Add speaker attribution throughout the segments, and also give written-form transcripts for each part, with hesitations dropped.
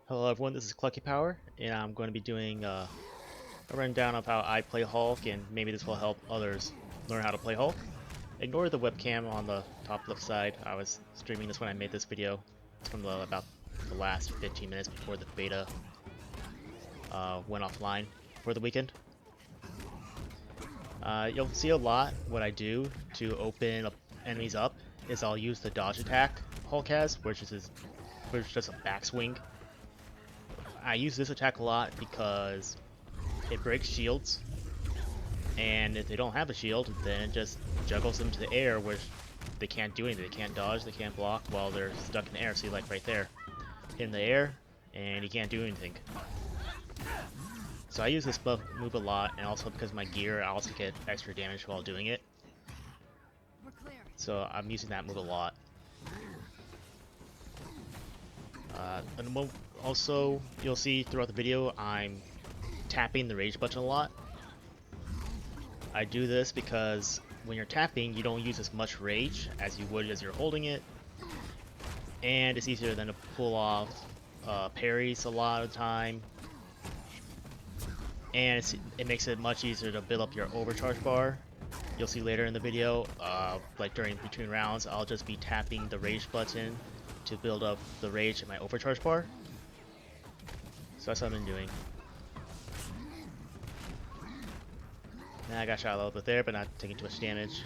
Speaker 1: Hello everyone, this is Clucky Power, and I'm going to be doing a rundown of how I play Hulk, and maybe this will help others learn how to play Hulk. Ignore the webcam on the top left side. I was streaming this when I made this video. It's from about the last 15 minutes before the beta went offline for the weekend. You'll see a lot what I do to open enemies up is I'll use the dodge attack Hulk has, which is just a backswing. I use this attack a lot because it breaks shields, and if they don't have a shield, then it just juggles them to the air, which they can't do anything. They can't dodge, they can't block while they're stuck in the air. See, like right there, in the air, and you can't do anything. So I use this move a lot, and also because of my gear, I also get extra damage while doing it. So I'm using that move a lot. And also, you'll see throughout the video, I'm tapping the rage button a lot. I do this because when you're tapping, you don't use as much rage as you would as you're holding it, and it's easier than to pull off parries a lot of the time, and it makes it much easier to build up your overcharge bar. You'll see later in the video, like between rounds, I'll just be tapping the rage button to build up the rage in my overcharge bar. So that's what I've been doing. Now I got shot a little bit there, but not taking too much damage.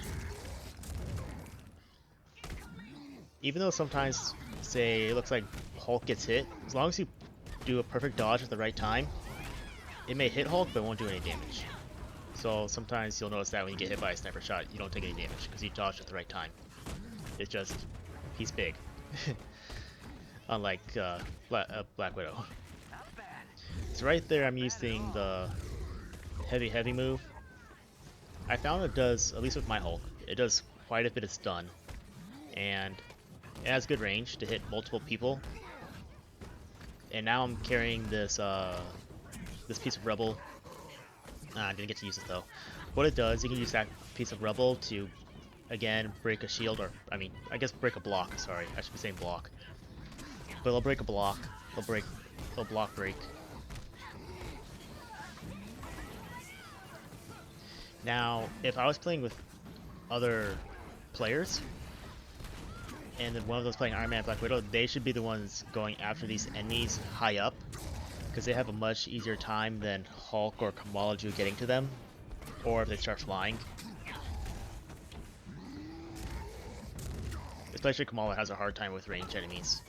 Speaker 1: Even though sometimes, say, it looks like Hulk gets hit, as long as you do a perfect dodge at the right time, it may hit Hulk, but it won't do any damage. So sometimes you'll notice that when you get hit by a sniper shot, you don't take any damage, because you dodged at the right time. It's just, he's big. Unlike Black Widow. So right there I'm using the heavy move. I found it does, at least with my Hulk, it does quite a bit of stun. And it has good range to hit multiple people. And now I'm carrying this this piece of rubble. I didn't get to use it though. What it does, you can use that piece of rubble to, again, break a shield, or I guess break a block. Sorry, I should be saying block. But it'll break a block. It'll block break. Now, if I was playing with other players, and then one of those playing Iron Man and Black Widow, they should be the ones going after these enemies high up, because they have a much easier time than Hulk or Kamala do getting to them, or if they start flying. Especially Kamala has a hard time with ranged enemies.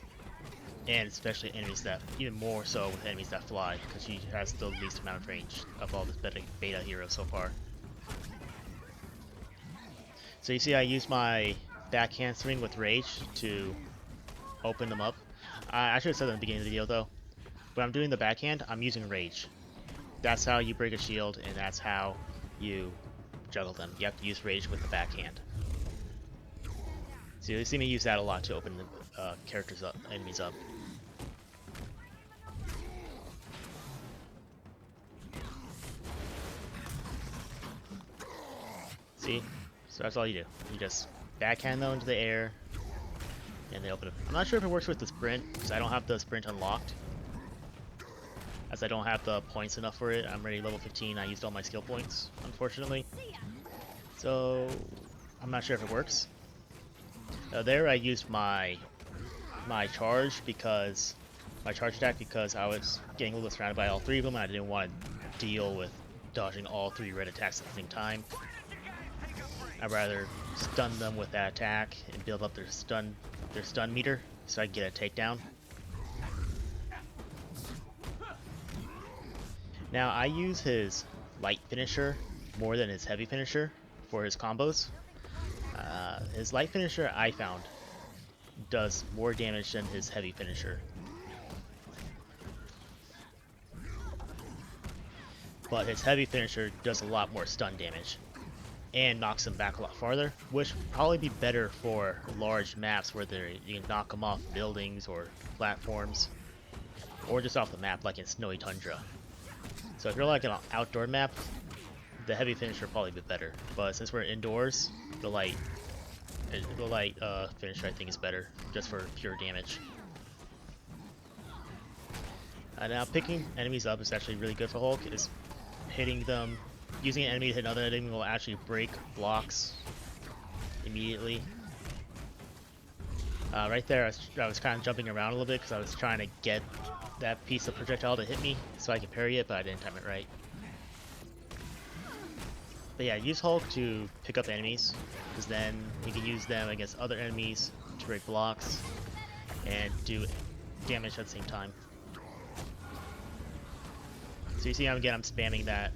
Speaker 1: And especially enemies that, even more so with enemies that fly, because she has the least amount of range of all the beta heroes so far. So you see I use my backhand swing with rage to open them up. I should have said that in the beginning of the video though. When I'm doing the backhand, I'm using rage. That's how you break a shield, and that's how you juggle them. You have to use rage with the backhand. So you see me use that a lot to open the enemies up. See? So that's all you do. You just backhand them into the air, and they open up. I'm not sure if it works with the sprint, because I don't have the sprint unlocked. As I don't have the points enough for it. I'm already level 15. I used all my skill points, unfortunately. So I'm not sure if it works. There I used my charge attack because I was getting a little surrounded by all three of them, and I didn't want to deal with dodging all three red attacks at the same time. I'd rather stun them with that attack and build up their stun meter so I can get a takedown. Now I use his light finisher more than his heavy finisher for his combos. His light finisher, I found, does more damage than his heavy finisher. But his heavy finisher does a lot more stun damage and knocks him back a lot farther, which would probably be better for large maps where you can knock them off buildings or platforms, or just off the map like in Snowy Tundra. So if you're like an outdoor map, the heavy finisher would probably be better. But since we're indoors, the light finisher I think is better, just for pure damage. Now picking enemies up is actually really good for Hulk. Is hitting them, using an enemy to hit another enemy will actually break blocks immediately. Right there, I was kind of jumping around a little bit because I was trying to get that piece of projectile to hit me so I could parry it, but I didn't time it right. But yeah, use Hulk to pick up enemies, because then you can use them against other enemies to break blocks and do damage at the same time. So you see, I'm spamming that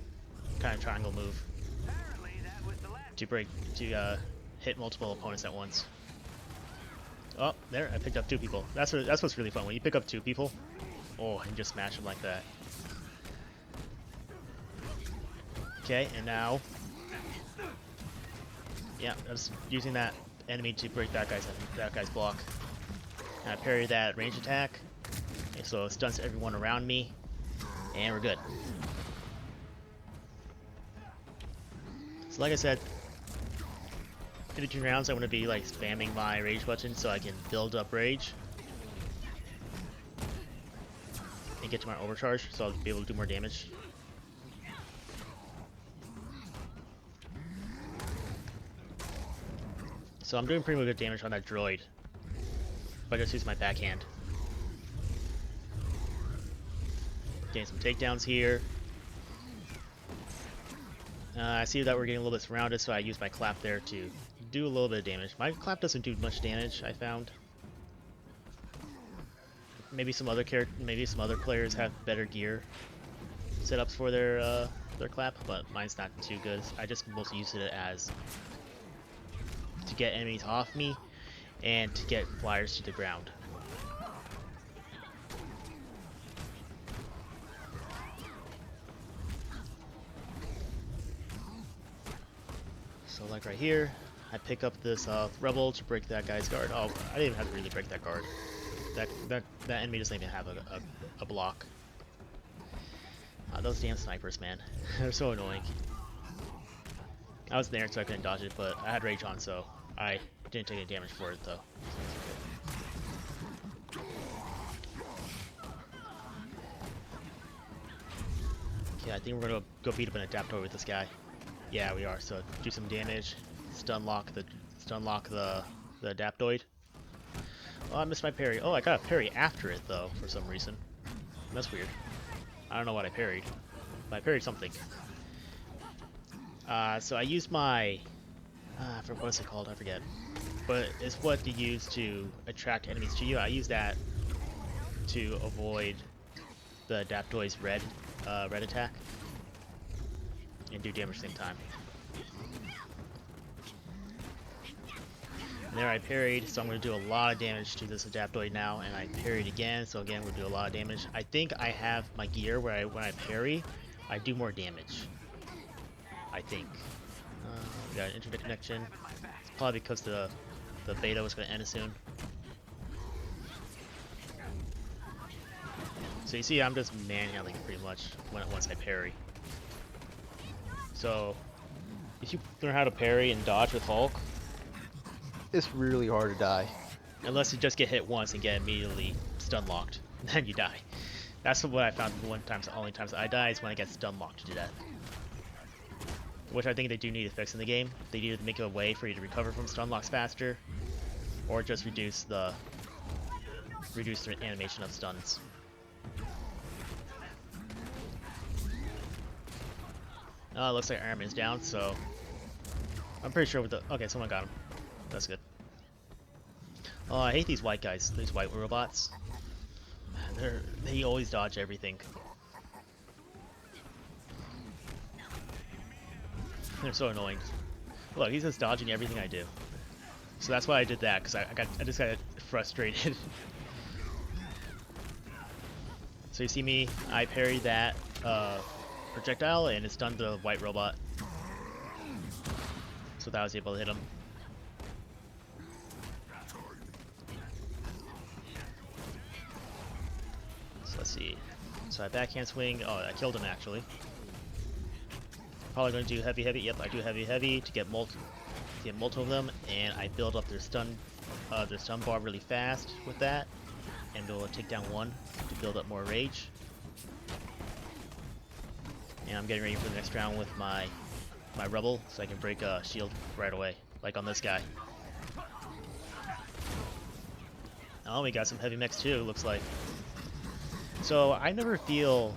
Speaker 1: kind of triangle move to hit multiple opponents at once. Oh, there, I picked up 2 people. That's what's really fun, when you pick up 2 people. Oh, and just smash them like that. Okay, and now, yeah, I was using that enemy to break that guy's block. And I parry that range attack, and so it stuns everyone around me, and we're good. So like I said, in between rounds, I'm going to be like spamming my rage button so I can build up rage and get to my overcharge, so I'll be able to do more damage. So I'm doing pretty good damage on that droid, but I just use my backhand. Getting some takedowns here. I see that we're getting a little bit surrounded, so I use my clap there to do a little bit of damage. My clap doesn't do much damage, I found. Maybe some other players have better gear setups for their clap, but mine's not too good. I just mostly use it as to get enemies off me and to get flyers to the ground. So like right here, I pick up this rebel to break that guy's guard. Oh, I didn't even have to really break that guard. That enemy doesn't even have a block. Those damn snipers, man. They're so annoying. I was there so I couldn't dodge it, but I had rage on, so I didn't take any damage for it though. Okay, I think we're gonna go beat up an adaptor with this guy. Yeah, we are. So do some damage, stun lock the adaptoid. Oh, I missed my parry. Oh, I got a parry after it though for some reason. That's weird. I don't know what I parried, but I parried something. So I used my what's it called? I forget. But it's what you use to attract enemies to you. I use that to avoid the adaptoid's red attack and do damage at the same time. And there I parried, so I'm going to do a lot of damage to this adaptoid now, and I parried again, so again we'll do a lot of damage. I think I have my gear where when I parry, I do more damage. I think. We got an internet connection. It's probably because the beta was going to end soon. So you see, I'm just manhandling pretty much once I parry. So if you learn how to parry and dodge with Hulk, it's really hard to die. Unless you just get hit once and get immediately stun locked, then you die. That's what I found the only times I die is when I get stun locked to death. Which I think they do need to fix in the game. They need to make a way for you to recover from stun locks faster, or just reduce the animation of stuns. It looks like Iron Man's down, so I'm pretty sure with the okay, someone got him. That's good. Oh, I hate these white guys, these white robots. They always dodge everything. They're so annoying. Look, he's just dodging everything I do. So that's why I did that, because I just got frustrated. So you see me, I parried that projectile and it stunned the white robot. So that I was able to hit him. So let's see. So I backhand swing. Oh, I killed him actually. Probably going to do heavy. Yep, I do heavy to get multiple of them, and I build up their stun bar really fast with that, and be able to take down one to build up more rage. And I'm getting ready for the next round with my Rebel, so I can break a shield right away, like on this guy. Oh, we got some heavy mechs too, looks like. So I never feel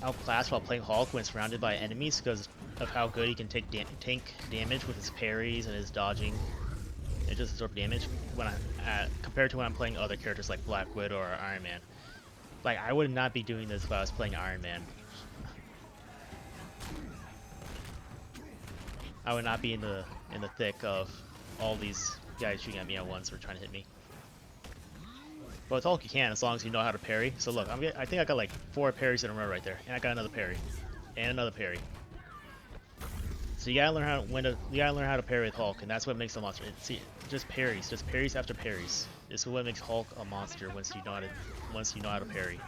Speaker 1: outclassed while playing Hulk when surrounded by enemies because of how good he can take tank damage with his parries and his dodging. It just absorb damage when compared to when I'm playing other characters like Black Widow or Iron Man. Like, I would not be doing this if I was playing Iron Man. I would not be in the thick of all these guys shooting at me at once or trying to hit me. But with Hulk you can, as long as you know how to parry. So look, I think I got like 4 parries in a row right there, and I got another parry, and another parry. So you gotta learn how to parry with Hulk, and that's what makes him a monster. See, just parries after parries. This is what makes Hulk a monster once you know how to parry.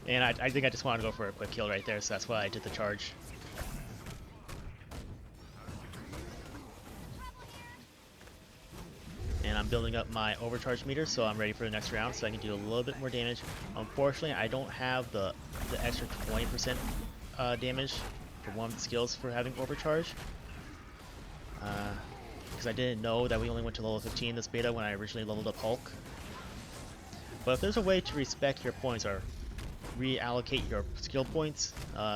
Speaker 1: And I think I just wanted to go for a quick kill right there, so that's why I did the charge. And I'm building up my overcharge meter, so I'm ready for the next round, so I can do a little bit more damage. Unfortunately, I don't have the extra 20% damage for one of the skills for having overcharge. Because I didn't know that we only went to level 15 in this beta when I originally leveled up Hulk. But if there's a way to respec your points or reallocate your skill points,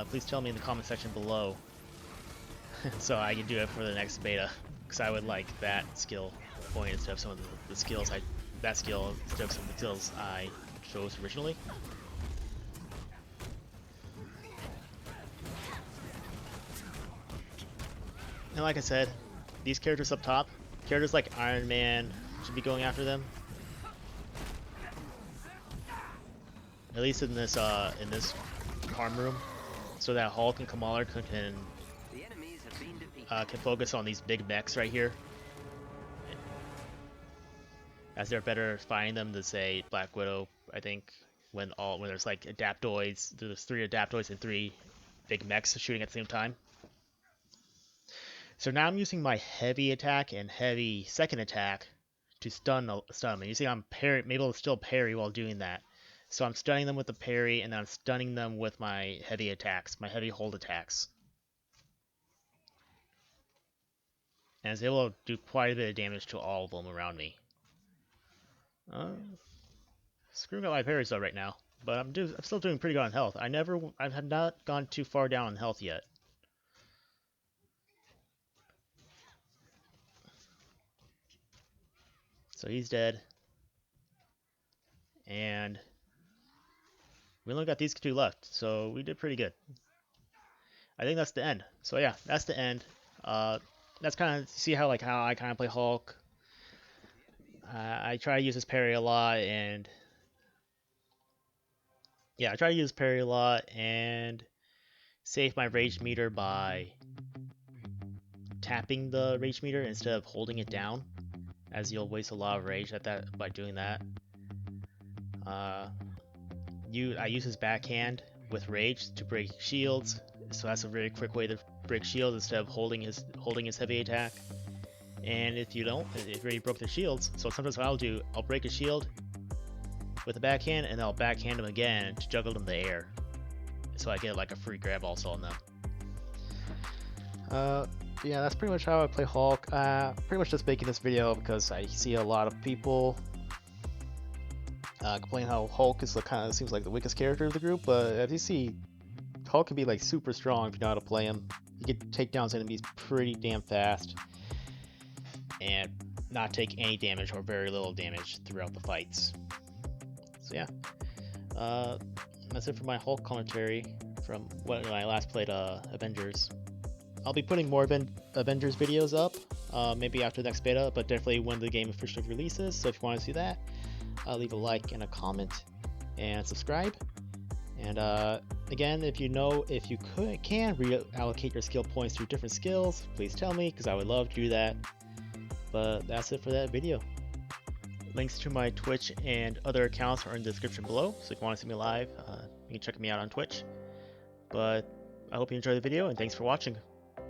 Speaker 1: please tell me in the comment section below so I can do it for the next beta, because I would like that skill point instead of some of the skills instead of some of the skills I chose originally. And like I said, these characters up top, characters like Iron Man should be going after them. At least in this farm room, so that Hulk and Kamala can focus on these big mechs right here, as they're better fighting them than say Black Widow. I think when there's like adaptoids, there's 3 adaptoids and 3 big mechs shooting at the same time. So now I'm using my heavy attack and heavy second attack to stun them. And you see I'm able to still parry while doing that. So I'm stunning them with the parry, and then I'm stunning them with my heavy attacks, my heavy hold attacks. And I was able to do quite a bit of damage to all of them around me. Screwing up my parries though right now, but I'm still doing pretty good on health. I have not gone too far down on health yet. So he's dead. And we only got these 2 left, so we did pretty good. I think that's the end. So yeah, that's the end. That's kind of, see how I kind of play Hulk. I try to use his parry a lot, and yeah, I try to use parry a lot and save my rage meter by tapping the rage meter instead of holding it down, as you'll waste a lot of rage by doing that. I use his backhand with rage to break shields, so that's a very quick way to break shields instead of holding his heavy attack. And if you already broke the shields, so sometimes what I'll do, I'll break a shield with a backhand, and I'll backhand him again to juggle them in the air, so I get like a free grab also on them. Yeah, that's pretty much how I play Hulk. Pretty much just making this video because I see a lot of people complain how Hulk is kind of seems like the weakest character of the group, but as you see, Hulk can be like super strong if you know how to play him. He can take down enemies pretty damn fast and not take any damage or very little damage throughout the fights. So yeah, that's it for my Hulk commentary from when I last played Avengers. I'll be putting more Avengers videos up, maybe after the next beta, but definitely when the game officially releases. So if you want to see that, leave a like and a comment and subscribe. And again, if you can reallocate your skill points through different skills, please tell me, because I would love to do that. But that's it for that video. Links to my Twitch and other accounts are in the description below, so if you want to see me live, you can check me out on Twitch. But I hope you enjoyed the video, and thanks for watching.